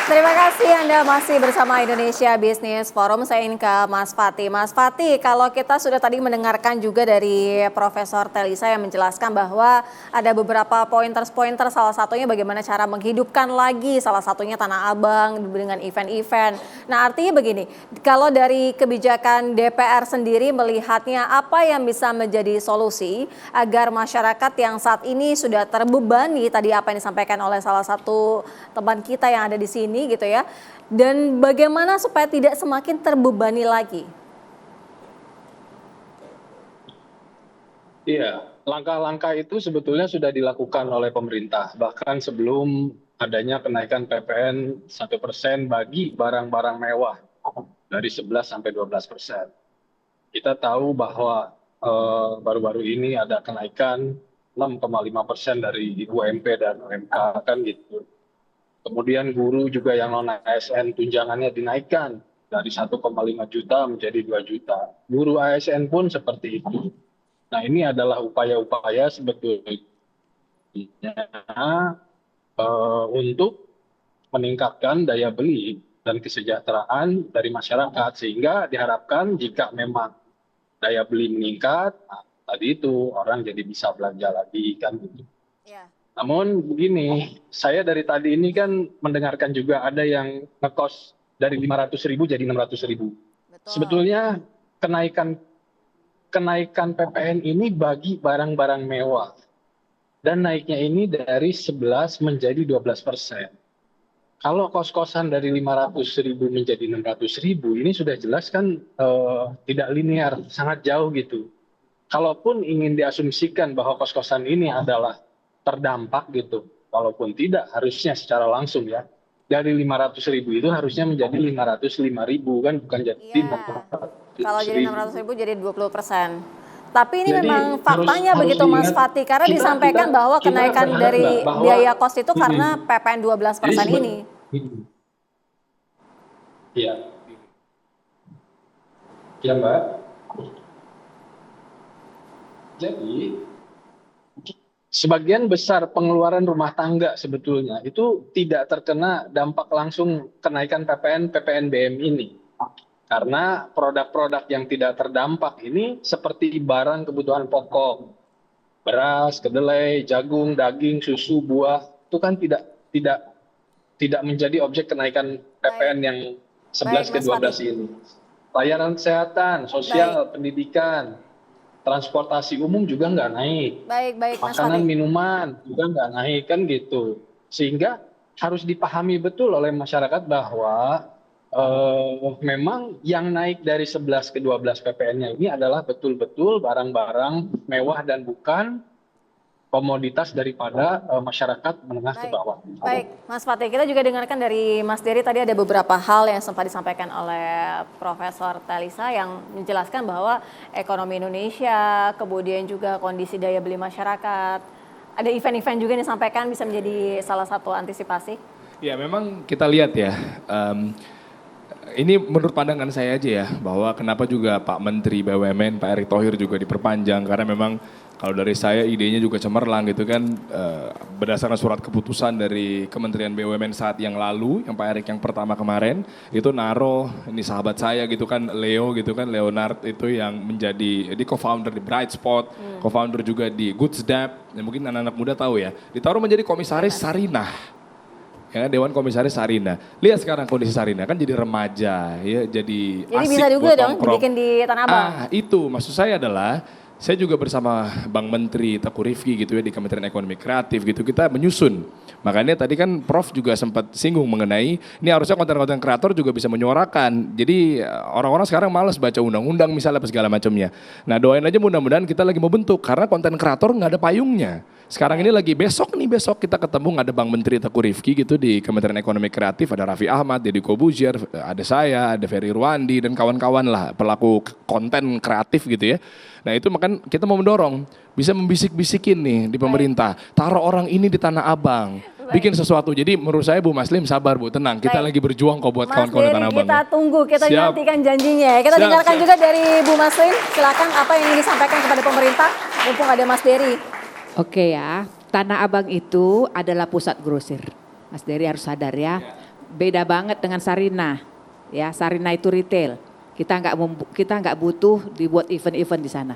Terima kasih Anda masih bersama Indonesia Business Forum. Saya ingin ke Mas Fatih. Mas Fatih, kalau kita sudah tadi mendengarkan juga dari Profesor Telisa yang menjelaskan bahwa ada beberapa pointers-pointer, salah satunya bagaimana cara menghidupkan lagi salah satunya Tanah Abang dengan event-event. Nah, artinya begini, kalau dari kebijakan DPR sendiri melihatnya apa yang bisa menjadi solusi agar masyarakat yang saat ini sudah terbebani, tadi apa yang disampaikan oleh salah satu teman kita yang ada di sini gitu ya. Dan bagaimana supaya tidak semakin terbebani lagi? Iya, langkah-langkah itu sebetulnya sudah dilakukan oleh pemerintah. Bahkan sebelum adanya kenaikan PPN 1% bagi barang-barang mewah dari 11 sampai 12%. Kita tahu bahwa baru-baru ini ada kenaikan 6,5% dari UMP dan UMK kan gitu. Kemudian guru juga yang non ASN tunjangannya dinaikkan dari 1,5 juta menjadi 2 juta. Guru ASN pun seperti itu. Nah, ini adalah upaya-upaya sebetulnya untuk meningkatkan daya beli dan kesejahteraan dari masyarakat, sehingga diharapkan jika memang daya beli meningkat, nah, tadi itu orang jadi bisa belanja lagi kan gitu. Ya. Namun begini, saya dari tadi ini kan mendengarkan juga ada yang ngekos dari 500.000 jadi 600.000. Betul. Sebetulnya kenaikan PPN ini bagi barang-barang mewah. Dan naiknya ini dari 11 menjadi 12%. Kalau kos-kosan dari 500.000 menjadi 600.000, ini sudah jelas kan tidak linear, sangat jauh gitu. Kalaupun ingin diasumsikan bahwa kos-kosan ini adalah terdampak gitu, walaupun tidak harusnya secara langsung ya, dari 500.000 itu harusnya menjadi 505.000 kan, bukan jadi Iya. Kalau jadi 600.000 jadi 20%. Tapi ini Jadi memang faktanya harus begitu Mas diingat, Fatih, karena disampaikan bahwa kenaikan berharap dari bahwa biaya kos itu karena ini, PPN 12% ini. Iya, ya Mbak. Jadi sebagian besar pengeluaran rumah tangga sebetulnya itu tidak terkena dampak langsung kenaikan PPN-PPNBM ini. Karena produk-produk yang tidak terdampak ini seperti barang kebutuhan pokok, beras, kedelai, jagung, daging, susu, buah, itu kan tidak menjadi objek kenaikan PPN yang 11 ke Mas 12 Fatih. ini. Layanan kesehatan, sosial, pendidikan, transportasi umum juga nggak naik. Baik Mas Makanan, Fatih. minuman juga nggak naik kan gitu. Sehingga harus dipahami betul oleh masyarakat bahwa memang yang naik dari 11 ke 12 PPN-nya ini adalah betul-betul barang-barang mewah dan bukan komoditas daripada masyarakat menengah ke bawah. Baik, Mas Fatih, kita juga dengarkan dari Mas Dery tadi ada beberapa hal yang sempat disampaikan oleh Profesor Telisa yang menjelaskan bahwa ekonomi Indonesia, kemudian juga kondisi daya beli masyarakat, ada event-event juga yang disampaikan bisa menjadi salah satu antisipasi. Ya memang kita lihat ya, ini menurut pandangan saya aja ya, bahwa kenapa juga Pak Menteri BUMN, Pak Erick Thohir juga diperpanjang, karena memang kalau dari saya idenya juga cemerlang gitu kan, berdasarkan surat keputusan dari Kementerian BUMN saat yang lalu, yang Pak Erick yang pertama kemarin, itu naro, ini sahabat saya gitu kan, Leo gitu kan, Leonard itu yang menjadi, dia co-founder di Bright Spot, co-founder juga di Goodsdap, yang mungkin anak-anak muda tahu ya, ditaruh menjadi komisaris Sarinah. Ya, Dewan Komisaris Sarinah. Lihat sekarang kondisi Sarinah kan jadi remaja, ya, jadi asik bisa juga buat dong nongkrong. dibikin di Tanah Abang. Itu maksud saya adalah saya juga bersama Bang Menteri Teguh Rifki gitu ya di Kementerian Ekonomi Kreatif gitu kita menyusun. Makanya tadi kan Prof juga sempat singgung mengenai ini harusnya konten-konten kreator juga bisa menyuarakan. Jadi orang-orang sekarang malas baca undang-undang misalnya apa segala macamnya. Nah doain aja mudah-mudahan kita lagi mau bentuk karena konten kreator nggak ada payungnya. Sekarang ini lagi besok kita ketemu ada Bang Menteri Teguh Rifki gitu di Kementerian Ekonomi Kreatif, ada Raffi Ahmad, Deddy Kobuzier, ada saya, ada Ferry Ruandi dan kawan-kawan lah pelaku konten kreatif gitu ya. Nah itu makan kita mau mendorong bisa membisik-bisikin nih di pemerintah, taruh orang ini di Tanah Abang, bikin sesuatu. Jadi menurut saya Bu Maslim sabar Bu, tenang, kita lagi berjuang kok buat kawan-kawan di Tanah Abang. Kita tunggu, kita Siap. nantikan janjinya. Kita dengarkan juga dari Bu Maslim, silakan apa yang ingin disampaikan kepada pemerintah, mumpung ada Mas Dery. Oke ya, Tanah Abang itu adalah pusat grosir. Mas Dery harus sadar ya. beda banget dengan Sarina. Ya, Sarina itu retail. Kita nggak butuh dibuat event-event di sana.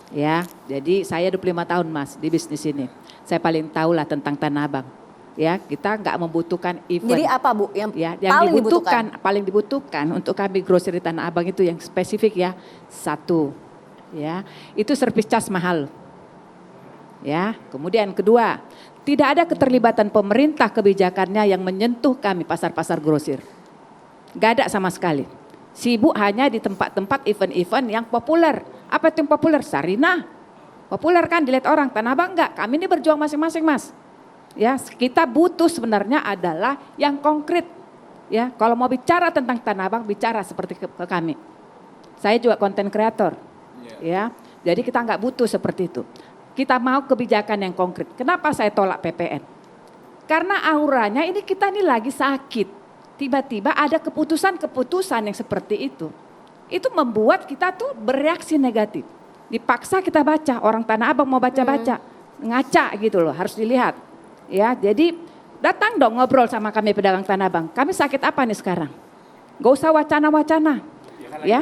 Ya, jadi saya 25 tahun Mas di bisnis ini. Saya paling tahu lah tentang Tanah Abang. Ya, kita nggak membutuhkan event. Jadi apa Bu yang, yang paling paling dibutuhkan untuk kami grocery Tanah Abang itu yang spesifik ya. Satu, ya, itu service charge mahal. Ya, kemudian kedua, tidak ada keterlibatan pemerintah kebijakannya yang menyentuh kami pasar-pasar grosir. Gak ada sama sekali. Sibuk hanya di tempat-tempat event-event yang populer. Apa itu yang populer? Sarina. Populer kan dilihat orang, Tanah Abang enggak. Kami ini berjuang masing-masing Mas. Ya, kita butuh sebenarnya adalah yang konkret. Ya, kalau mau bicara tentang Tanah Abang, bicara seperti ke kami. Saya juga konten kreator. Ya, jadi kita enggak butuh seperti itu. Kita mau kebijakan yang konkret. Kenapa saya tolak PPN? Karena auranya ini kita ini lagi sakit. Tiba-tiba ada keputusan-keputusan yang seperti itu. Itu membuat kita tuh bereaksi negatif. Dipaksa kita baca, orang Tanah Abang mau baca-baca. Ngaca gitu loh, harus dilihat. Ya, jadi datang dong ngobrol sama kami pedagang Tanah Abang. Kami sakit apa nih sekarang? Gak usah wacana-wacana. Ya,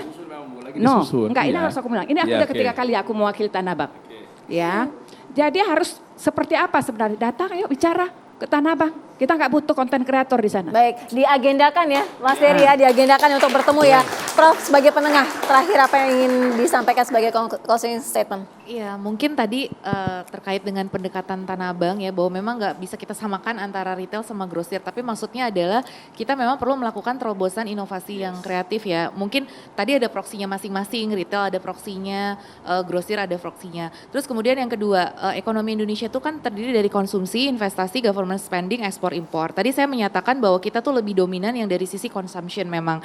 no, enggak, ini harus aku bilang. Ini aku udah ketiga kali aku mewakili Tanah Abang. Ya, jadi harus seperti apa sebenarnya? Datang, ayo bicara ke Tanah Abang. Kita nggak butuh konten kreator di sana. Baik, diagendakan ya Mas Dery ya, diagendakan untuk bertemu ya. Prof, sebagai penengah, terakhir apa yang ingin disampaikan sebagai closing statement? Iya, mungkin tadi terkait dengan pendekatan Tanah Abang ya, bahwa memang nggak bisa kita samakan antara retail sama grosir, tapi maksudnya adalah kita memang perlu melakukan terobosan inovasi yang kreatif ya. Mungkin tadi ada proksinya masing-masing, retail ada proksinya, grosir ada proksinya. Terus kemudian yang kedua, ekonomi Indonesia itu kan terdiri dari konsumsi, investasi, government spending, ekspor impor. Tadi saya menyatakan bahwa kita tuh lebih dominan yang dari sisi consumption memang.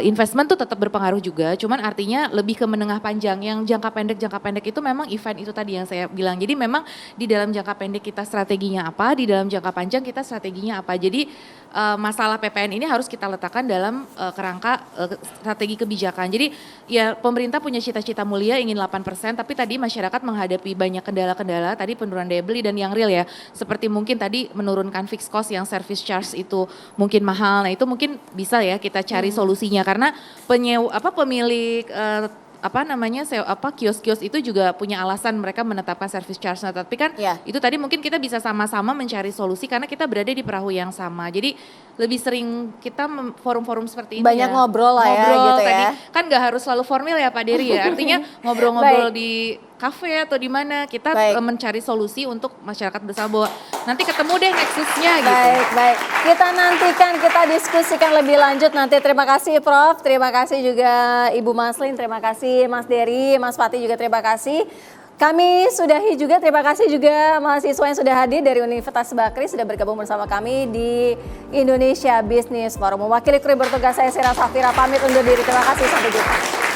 Investment tuh tetap berpengaruh juga, cuman artinya lebih ke menengah panjang. Yang jangka pendek itu memang event itu tadi yang saya bilang. Jadi memang di dalam jangka pendek kita strateginya apa, di dalam jangka panjang kita strateginya apa. Jadi masalah PPN ini harus kita letakkan dalam kerangka strategi kebijakan. Jadi ya pemerintah punya cita-cita mulia ingin 8%, tapi tadi masyarakat menghadapi banyak kendala-kendala, tadi penurunan daya beli dan yang real ya. Seperti mungkin tadi menurunkan fixed cost yang service charge itu mungkin mahal. Nah, itu mungkin bisa ya kita cari solusinya karena pemilik kios-kios itu juga punya alasan mereka menetapkan service charge. Nah, tapi kan itu tadi mungkin kita bisa sama-sama mencari solusi karena kita berada di perahu yang sama. Jadi lebih sering kita forum-forum seperti ini banyak ya. ngobrol lah ya gitu tadi, ya. Kan gak harus selalu formal ya Pak Dery ya. Artinya ngobrol-ngobrol di kafe atau di mana kita mencari solusi untuk masyarakat bersama bahwa nanti ketemu deh nexusnya gitu. Baik. Kita nantikan, kita diskusikan lebih lanjut nanti. Terima kasih Prof, terima kasih juga Ibu Maslin, terima kasih Mas Dery, Mas Fatih juga terima kasih. Kami sudahi juga, terima kasih juga mahasiswa yang sudah hadir dari Universitas Bakri sudah bergabung bersama kami di Indonesia Business Forum. Mewakili kru bertugas saya Sira Safira pamit undur diri. Terima kasih, sampai jumpa.